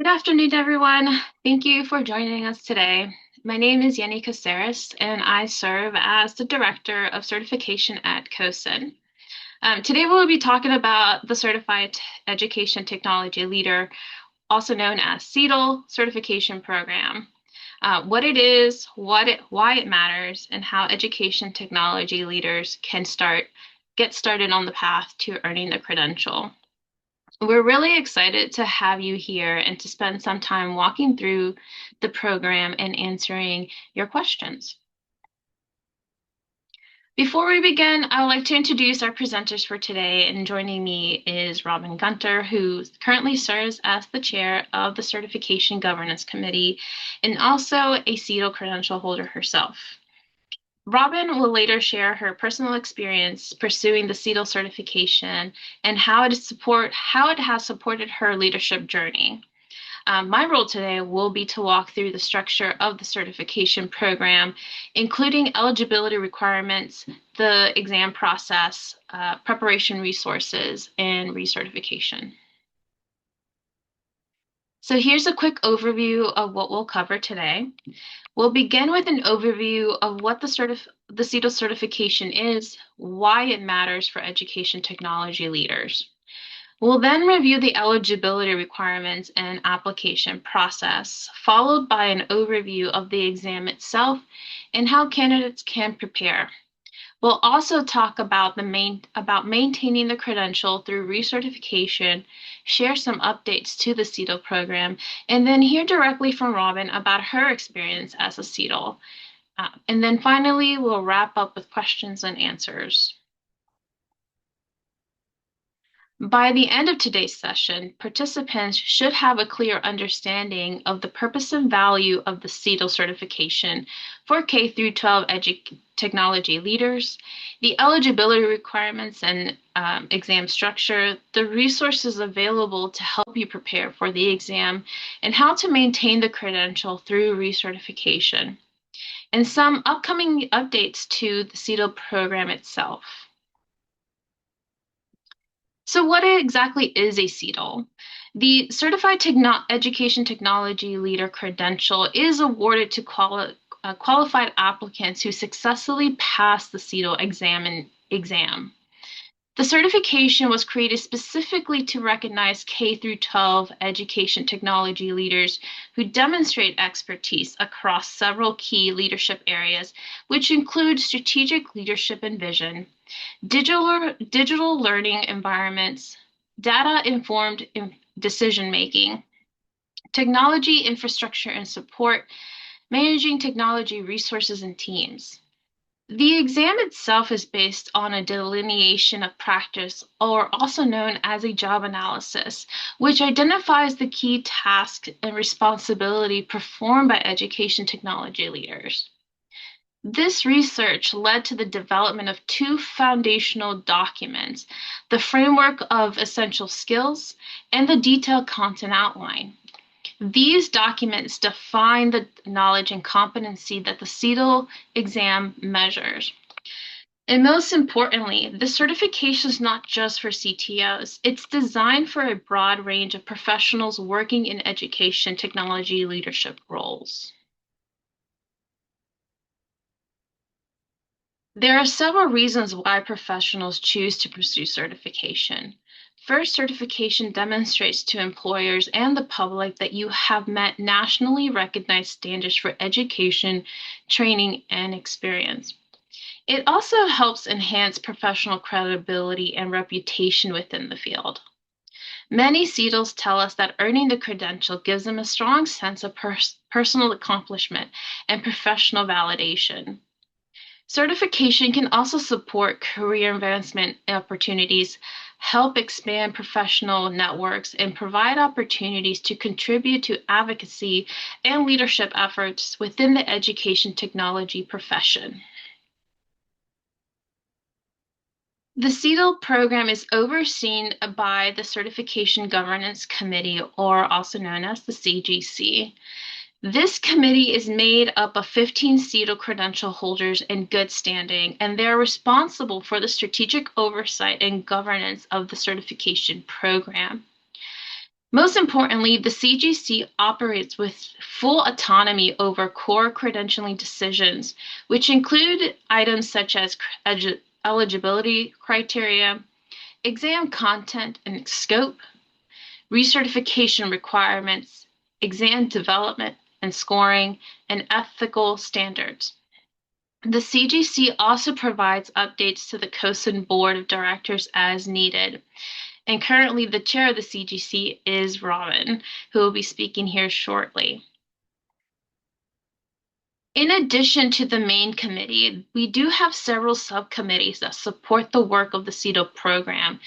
Good afternoon, everyone. Thank you for joining us today. My name is Yenny Caceres, and I serve as the Director of Certification at COSIN. Today, we'll be talking about the Certified Education Technology Leader, also known as CETL Certification Program. What it is, why it matters, and how education technology leaders can get started on the path to earning a credential. We're really excited to have you here and to spend some time walking through the program and answering your questions. Before we begin, I would like to introduce our presenters for today, and joining me is Robin Gunter, who currently serves as the chair of the Certification Governance Committee and also a CETL credential holder herself. Robin will later share her personal experience pursuing the CETL certification and how it has supported her leadership journey. My role today will be to walk through the structure of the certification program, including eligibility requirements, the exam process, preparation resources, and recertification. So here's a quick overview of what we'll cover today. We'll begin with an overview of what the CETL certification is, why it matters for education technology leaders. We'll then review the eligibility requirements and application process, followed by an overview of the exam itself and how candidates can prepare. We'll also talk about maintaining the credential through recertification, share some updates to the CETL program, and then hear directly from Robin about her experience as a CETL. And then finally, we'll wrap up with questions and answers. By the end of today's session, participants should have a clear understanding of the purpose and value of the CETL certification for K through 12 technology leaders, the eligibility requirements and exam structure, the resources available to help you prepare for the exam, and how to maintain the credential through recertification, and some upcoming updates to the CETL program itself. So what exactly is a CETL? The Certified Education Technology Leader credential is awarded to qualified applicants who successfully pass the CETL exam. The certification was created specifically to recognize K through 12 education technology leaders who demonstrate expertise across several key leadership areas, which include strategic leadership and vision, digital learning environments, data-informed decision-making, technology infrastructure and support, managing technology resources and teams. The exam itself is based on a delineation of practice, or also known as a job analysis, which identifies the key tasks and responsibility performed by education technology leaders. This research led to the development of two foundational documents, the Framework of Essential Skills and the Detailed Content Outline. These documents define the knowledge and competency that the CETL exam measures. And most importantly, the certification is not just for CTOs. It's designed for a broad range of professionals working in education technology leadership roles. There are several reasons why professionals choose to pursue certification. First, certification demonstrates to employers and the public that you have met nationally recognized standards for education, training, and experience. It also helps enhance professional credibility and reputation within the field. Many CETLs tell us that earning the credential gives them a strong sense of personal accomplishment and professional validation. Certification can also support career advancement opportunities, help expand professional networks, and provide opportunities to contribute to advocacy and leadership efforts within the education technology profession. The CETL program is overseen by the Certification Governance Committee, or also known as the CGC. This committee is made up of 15 CETL credential holders in good standing, and they're responsible for the strategic oversight and governance of the certification program. Most importantly, the CGC operates with full autonomy over core credentialing decisions, which include items such as eligibility criteria, exam content and scope, recertification requirements, exam development and scoring, and ethical standards. The CGC also provides updates to the COSIN Board of Directors as needed. And currently, the chair of the CGC is Robin, who will be speaking here shortly. In addition to the main committee, we do have several subcommittees that support the work of the CETL program.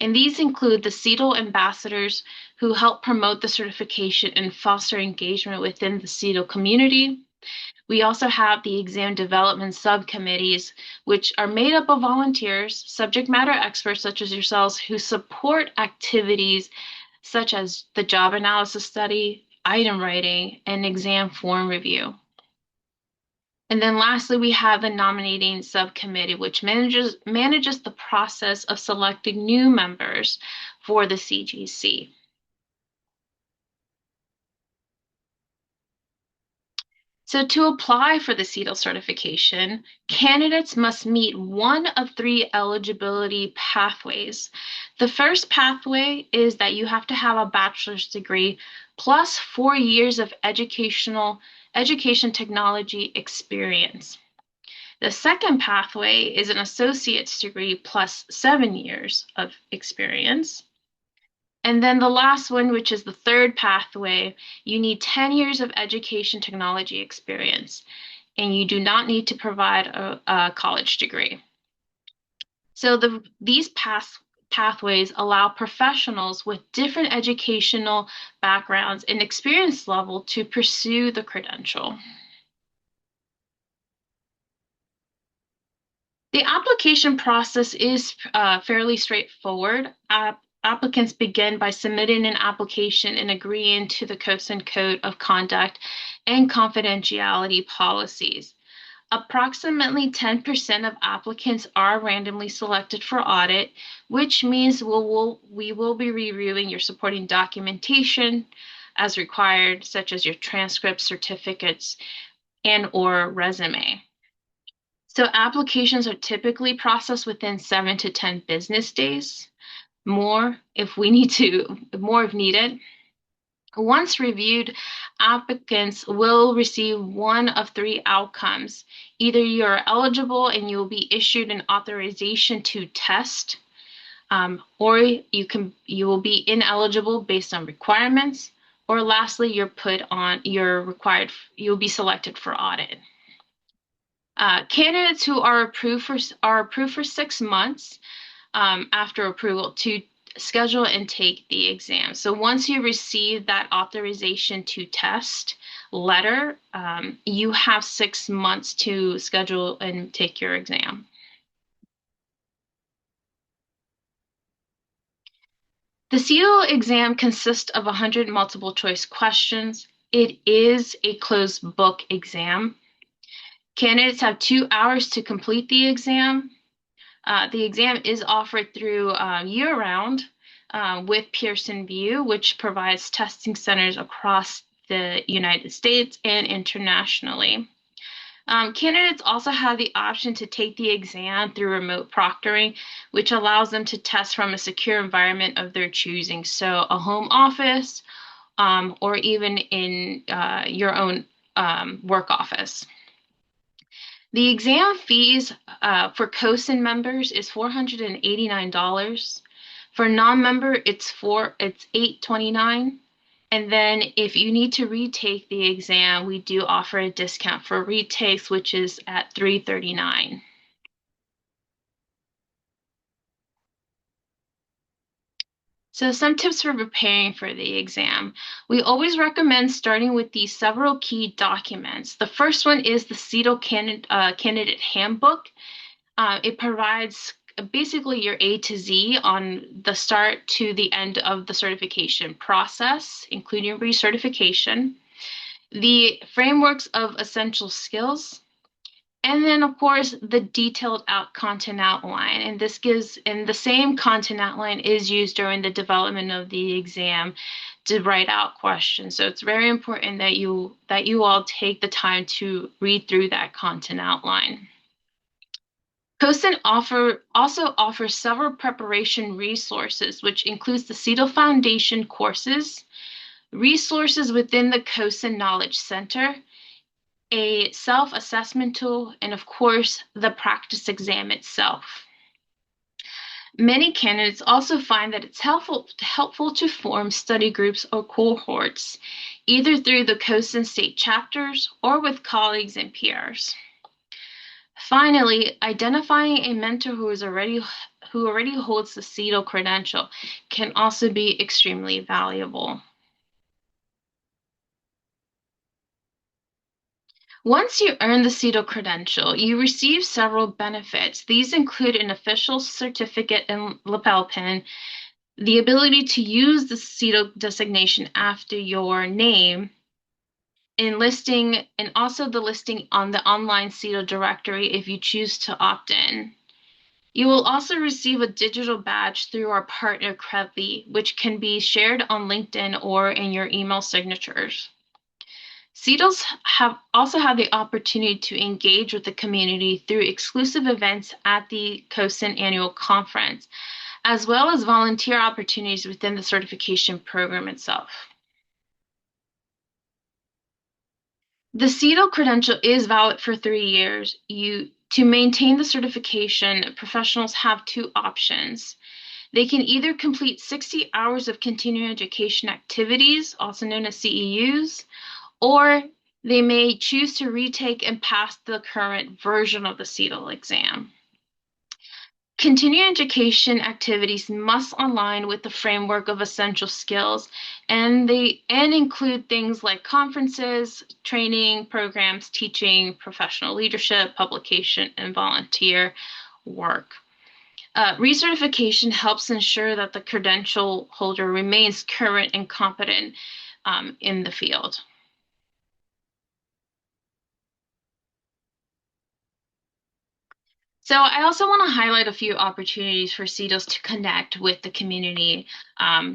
And these include the CETL ambassadors who help promote the certification and foster engagement within the CETL community. We also have the exam development subcommittees, which are made up of volunteers, subject matter experts such as yourselves, who support activities such as the job analysis study, item writing, and exam form review. And then lastly, we have the nominating subcommittee, which manages the process of selecting new members for the CGC. So to apply for the CETL certification, candidates must meet one of three eligibility pathways. The first pathway is that you have to have a bachelor's degree plus 4 years of education technology experience. The second pathway is an associate's degree plus 7 years of experience. And then the last one, which is the third pathway, you need 10 years of education technology experience, and you do not need to provide a college degree. So these pathways allow professionals with different educational backgrounds and experience level to pursue the credential. The application process is fairly straightforward. Applicants begin by submitting an application and agreeing to the COSIN Code of Conduct and confidentiality policies. Approximately 10% of applicants are randomly selected for audit, which means we will be reviewing your supporting documentation as required, such as your transcripts, certificates, and/or resume. So applications are typically processed within 7 to 10 business days. More if needed. Once reviewed, applicants will receive one of three outcomes. Either you are eligible and you will be issued an authorization to test, or you will be ineligible based on requirements, or lastly, you'll be selected for audit. Candidates who are approved for 6 months after approval to schedule and take the exam. So once you receive that authorization to test letter, you have 6 months to schedule and take your exam. The CETL exam consists of 100 multiple choice questions. It is a closed book exam. Candidates have 2 hours to complete the exam. The exam is offered through year-round with Pearson VUE, which provides testing centers across the United States and internationally. Candidates also have the option to take the exam through remote proctoring, which allows them to test from a secure environment of their choosing, so a home office or even in your own work office. The exam fees for COSIN members is $489. For non-member, it's $829. And then if you need to retake the exam, we do offer a discount for retakes, which is at $339. So some tips for preparing for the exam. We always recommend starting with these several key documents. The first one is the CETL candidate handbook. It provides basically your A to Z on the start to the end of the certification process, including recertification, the frameworks of essential skills, And then, of course, the detailed out content outline. And the same content outline is used during the development of the exam to write out questions. So it's very important that you all take the time to read through that content outline. COSIN also offers several preparation resources, which includes the CETL Foundation courses, resources within the COSIN Knowledge Center, a self-assessment tool, and of course, the practice exam itself. Many candidates also find that it's helpful to form study groups or cohorts, either through the COSIN state chapters or with colleagues and peers. Finally, identifying a mentor who already holds the CETL credential can also be extremely valuable. Once you earn the CETL credential, you receive several benefits. These include an official certificate and lapel pin, the ability to use the CETL designation after your name, and also the listing on the online CETL directory if you choose to opt in. You will also receive a digital badge through our partner Credly, which can be shared on LinkedIn or in your email signatures. CETLs also have the opportunity to engage with the community through exclusive events at the COSIN annual conference, as well as volunteer opportunities within the certification program itself. The CETL credential is valid for 3 years. To maintain the certification, professionals have two options. They can either complete 60 hours of continuing education activities, also known as CEUs, or they may choose to retake and pass the current version of the CETL exam. Continuing education activities must align with the framework of essential skills and include things like conferences, training programs, teaching, professional leadership, publication, and volunteer work. Recertification helps ensure that the credential holder remains current and competent in the field. So I also want to highlight a few opportunities for CETLs to connect with the community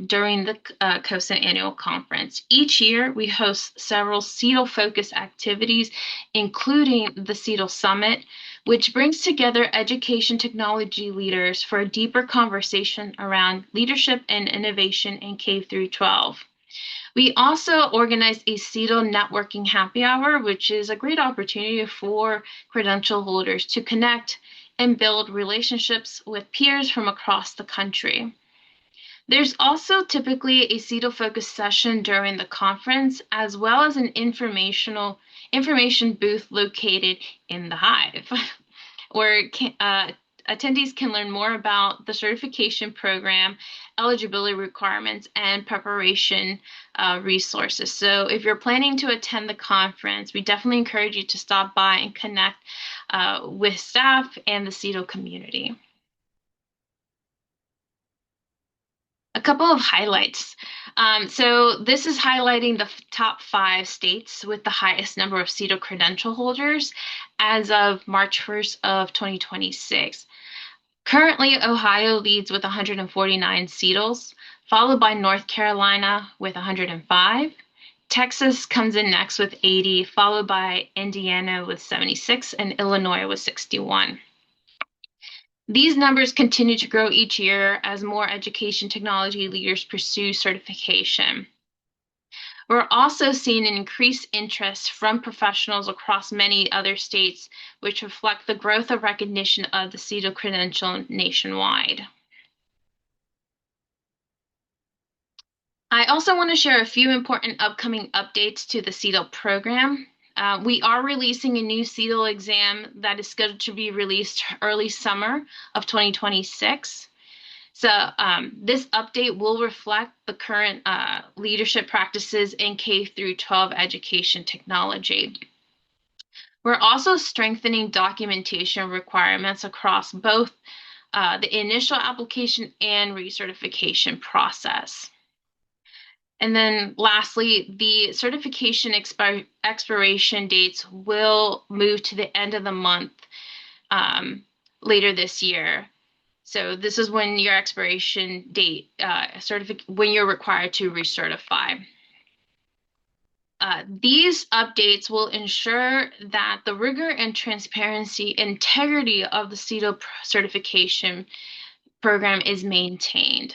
during the COSIN annual conference. Each year, we host several CETL-focused activities, including the CETL Summit, which brings together education technology leaders for a deeper conversation around leadership and innovation in K through 12. We also organize a CETL networking happy hour, which is a great opportunity for credential holders to connect and build relationships with peers from across the country. There's also typically a CETL-focused session during the conference, as well as an information booth located in the Hive, where attendees can learn more about the certification program, eligibility requirements, and preparation resources. So if you're planning to attend the conference, we definitely encourage you to stop by and connect with staff and the CETL community. A couple of highlights. So this is highlighting the top 5 states with the highest number of CETL credential holders as of March 1st of 2026. Currently, Ohio leads with 149 CETLs, followed by North Carolina with 105. Texas comes in next with 80, followed by Indiana with 76 and Illinois with 61. These numbers continue to grow each year as more education technology leaders pursue certification. We're also seeing an increased interest from professionals across many other states, which reflect the growth of recognition of the CETL credential nationwide. I also want to share a few important upcoming updates to the CETL program. We are releasing a new CETL exam that is scheduled to be released early summer of 2026. So this update will reflect the current leadership practices in K through 12 education technology. We're also strengthening documentation requirements across both the initial application and recertification process. And then lastly, the certification expiration dates will move to the end of the month um, later this year. So this is when your expiration date, when you're required to recertify. These updates will ensure that the rigor and transparency, integrity of the CETL certification program is maintained.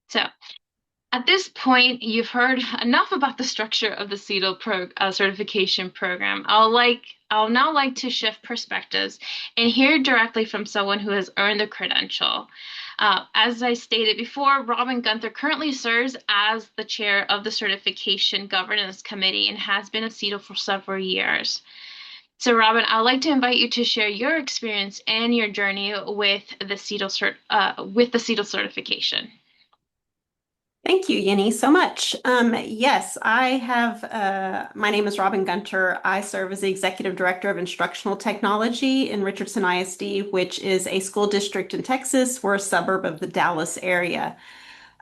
So at this point, you've heard enough about the structure of the certification program. I'll now like to shift perspectives and hear directly from someone who has earned the credential. As I stated before, Robin Gunther currently serves as the chair of the Certification Governance Committee and has been a CETL for several years. So, Robin, I'd like to invite you to share your experience and your journey with the CETL certification. Thank you, Yenny, so much. Yes, I have, my name is Robin Gunter. I serve as the Executive Director of Instructional Technology in Richardson ISD, which is a school district in Texas. We're a suburb of the Dallas area.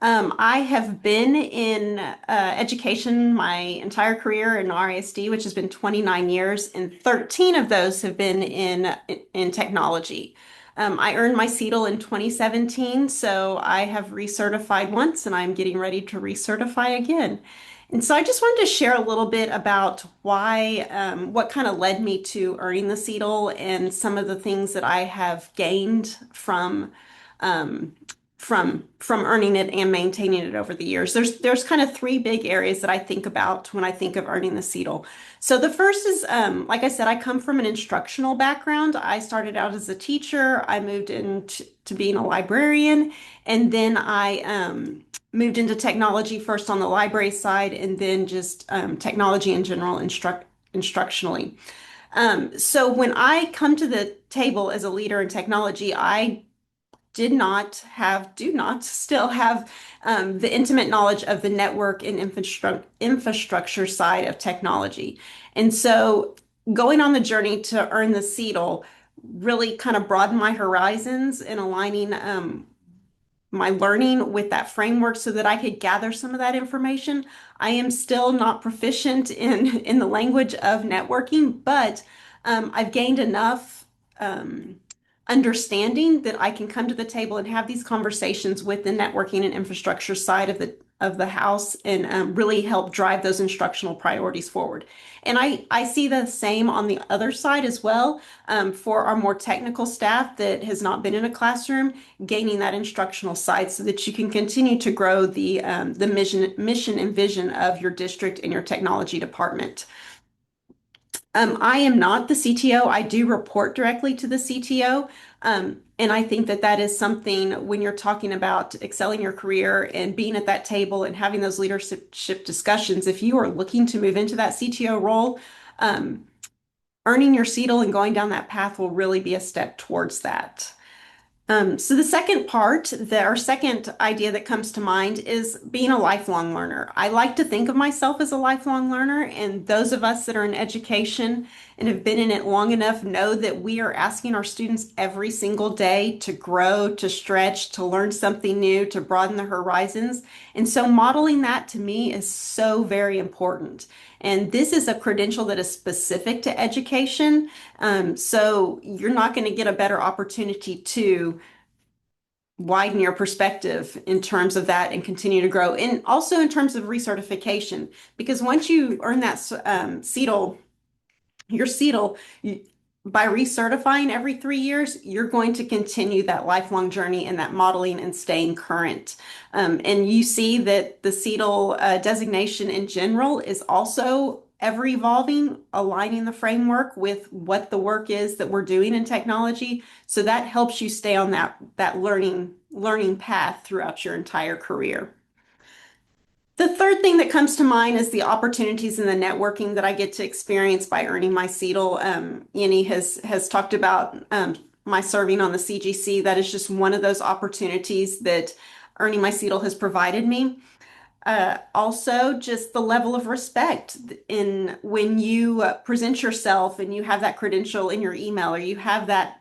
I have been in education my entire career in RISD, which has been 29 years, and 13 of those have been in technology. I earned my CETL in 2017, so I have recertified once and I'm getting ready to recertify again. And so I just wanted to share a little bit about what kind of led me to earning the CETL and some of the things that I have gained um, from earning it and maintaining it over the years. There's kind of three big areas that I think about when I think of earning the CETL. So the first is, like I said, I come from an instructional background. I started out as a teacher. I moved into to being a librarian, and then I moved into technology first on the library side, and then just technology in general, instructionally. So when I come to the table as a leader in technology, I do not still have the intimate knowledge of the network and infrastructure side of technology. And so going on the journey to earn the CETL really kind of broadened my horizons in aligning my learning with that framework so that I could gather some of that information. I am still not proficient in the language of networking, but I've gained enough understanding that I can come to the table and have these conversations with the networking and infrastructure side of the house and really help drive those instructional priorities forward. And I see the same on the other side as well for our more technical staff that has not been in a classroom, gaining that instructional side so that you can continue to grow the mission and vision of your district and your technology department. I am not the CTO. I do report directly to the CTO. And I think that that is something when you're talking about excelling your career and being at that table and having those leadership discussions, if you are looking to move into that CTO role, um, earning your CETL and going down that path will really be a step towards that. So the second part, our second idea that comes to mind is being a lifelong learner. I like to think of myself as a lifelong learner, and those of us that are in education and have been in it long enough know that we are asking our students every single day to grow, to stretch, to learn something new, to broaden their horizons. And so modeling that to me is so very important. And this is a credential that is specific to education. So you're not going to get a better opportunity to widen your perspective in terms of that and continue to grow. And also in terms of recertification, because once you earn that CETL, your CETL, by recertifying every 3 years, you're going to continue that lifelong journey and that modeling and staying current. And you see that the CETL designation in general is also ever evolving, aligning the framework with what the work is that we're doing in technology. So that helps you stay on that learning path throughout your entire career. The third thing that comes to mind is the opportunities in the networking that I get to experience by earning my CETL. Yenny has talked about my serving on the CGC. That is just one of those opportunities that earning my CETL has provided me. Also, just the level of respect in when you present yourself and you have that credential in your email or you have that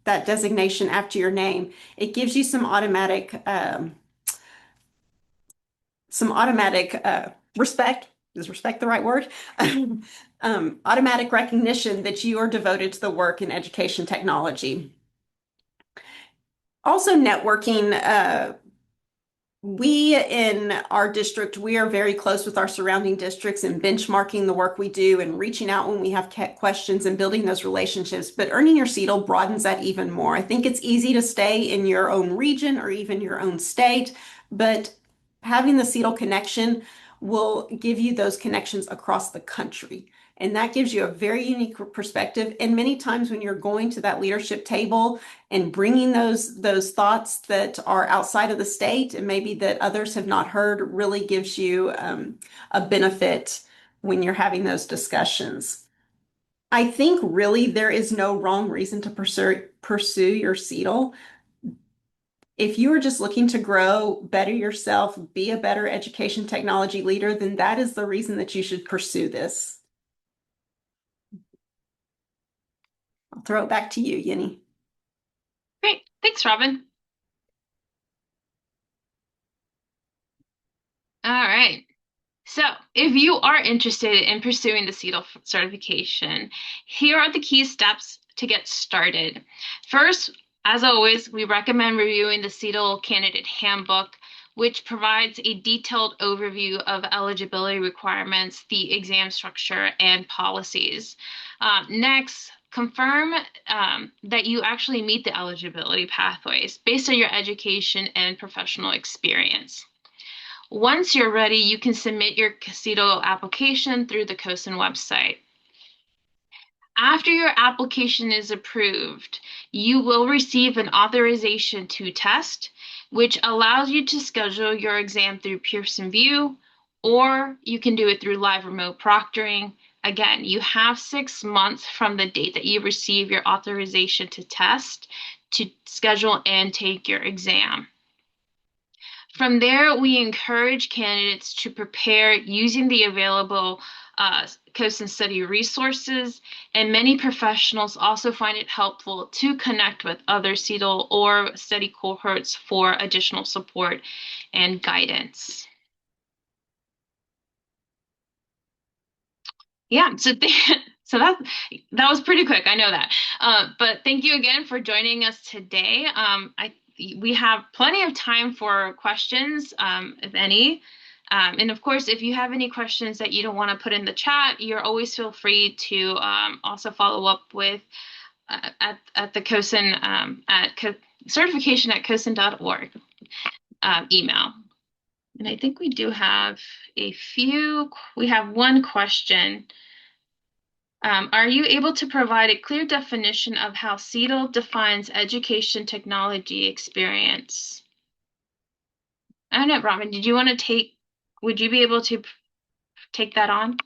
designation after your name, it gives you some automatic respect. Is respect the right word? Automatic recognition that you are devoted to the work in education technology. Also, networking. We in our district, we are very close with our surrounding districts and benchmarking the work we do and reaching out when we have questions and building those relationships. But earning your CETL broadens that even more. I think it's easy to stay in your own region or even your own state, but having the CETL connection will give you those connections across the country. And that gives you a very unique perspective. And many times when you're going to that leadership table and bringing those thoughts that are outside of the state and maybe that others have not heard really gives you a benefit when you're having those discussions. I think really there is no wrong reason to pursue your CETL. If you are just looking to grow, better yourself, be a better education technology leader, then that is the reason that you should pursue this. I'll throw it back to you, Yenny. Great. Thanks, Robin. All right. So, if you are interested in pursuing the CETL certification, here are the key steps to get started. First, as always, we recommend reviewing the CETL Candidate Handbook, which provides a detailed overview of eligibility requirements, the exam structure, and policies. Next, confirm that you actually meet the eligibility pathways based on your education and professional experience. Once you're ready, you can submit your CETL application through the COSIN website. After your application is approved, you will receive an authorization to test, which allows you to schedule your exam through Pearson VUE, or you can do it through live remote proctoring. Again, you have 6 months from the date that you receive your authorization to test to schedule and take your exam. From there, we encourage candidates to prepare using the available COSIN study resources, and many professionals also find it helpful to connect with other CETL or study cohorts for additional support and guidance. Yeah, so that was pretty quick. I know that, but thank you again for joining us today. We have plenty of time for questions, if any. And of course, if you have any questions that you don't want to put in the chat, you're always feel free to also follow up with at the COSIN certification@cosin.org email. And I think we do have we have one question. Are you able to provide a clear definition of how CETL defines education technology experience? I don't know, Robin, would you be able to take that on?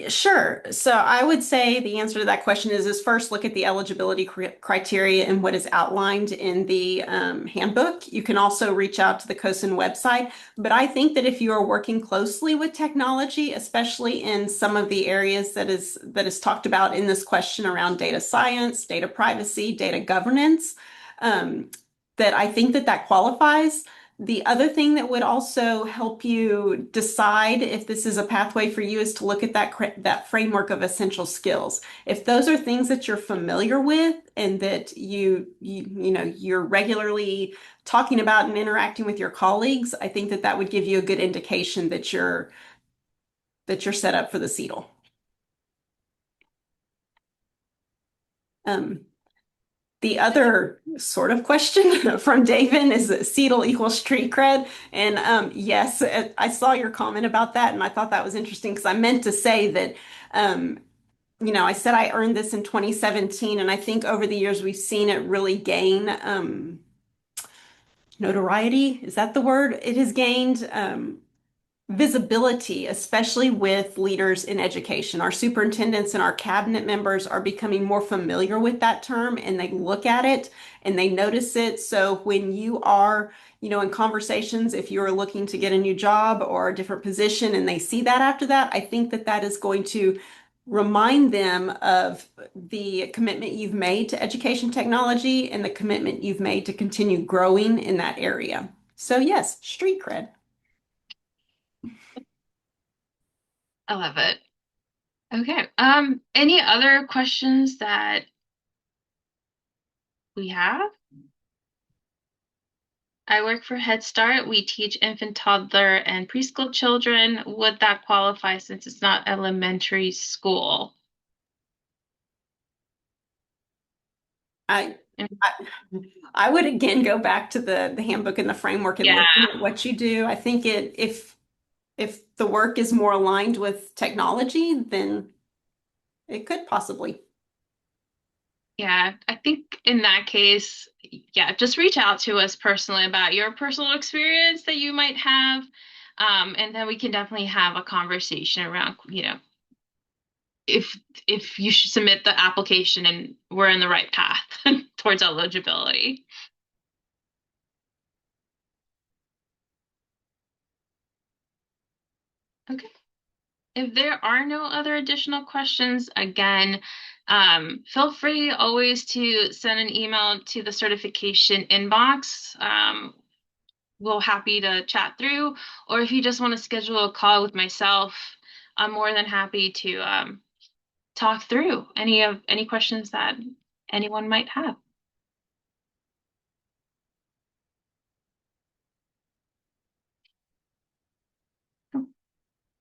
Sure. So I would say the answer to that question is first look at the eligibility criteria and what is outlined in the handbook. You can also reach out to the COSIN website. But I think that if you are working closely with technology, especially in some of the areas that is talked about in this question around data science, data privacy, data governance, that I think that qualifies. The other thing that would also help you decide if this is a pathway for you is to look at that framework of essential skills. If those are things that you're familiar with and that you're regularly talking about and interacting with your colleagues, I think that would give you a good indication that you're set up for the CETL. The other sort of question from David is that CETL equals street cred. And yes, I saw your comment about that, and I thought that was interesting because I meant to say that, I said I earned this in 2017, and I think over the years we've seen it really gain notoriety. Is that the word? It has gained visibility, especially with leaders in education. Our superintendents and our cabinet members are becoming more familiar with that term and they look at it and they notice it. So when you are, in conversations, if you're looking to get a new job or a different position and they see that after that, I think that that is going to remind them of the commitment you've made to education technology and the commitment you've made to continue growing in that area. So yes, street cred. I love it. Okay. Any other questions that we have? I work for Head Start. We teach infant, toddler, and preschool children. Would that qualify since it's not elementary school? I, And I I would again go back to the handbook and the framework and yeah, looking at what you do. I think if the work is more aligned with technology, then it could possibly. yeah. I think in that case, yeah, just reach out to us personally about your personal experience that you might have. And then we can definitely have a conversation around, if if you should submit the application and we're in the right path towards eligibility. Okay. If there are no other additional questions, again, feel free always to send an email to the certification inbox. We're happy to chat through, or if you just want to schedule a call with myself, I'm more than happy to talk through any questions that anyone might have.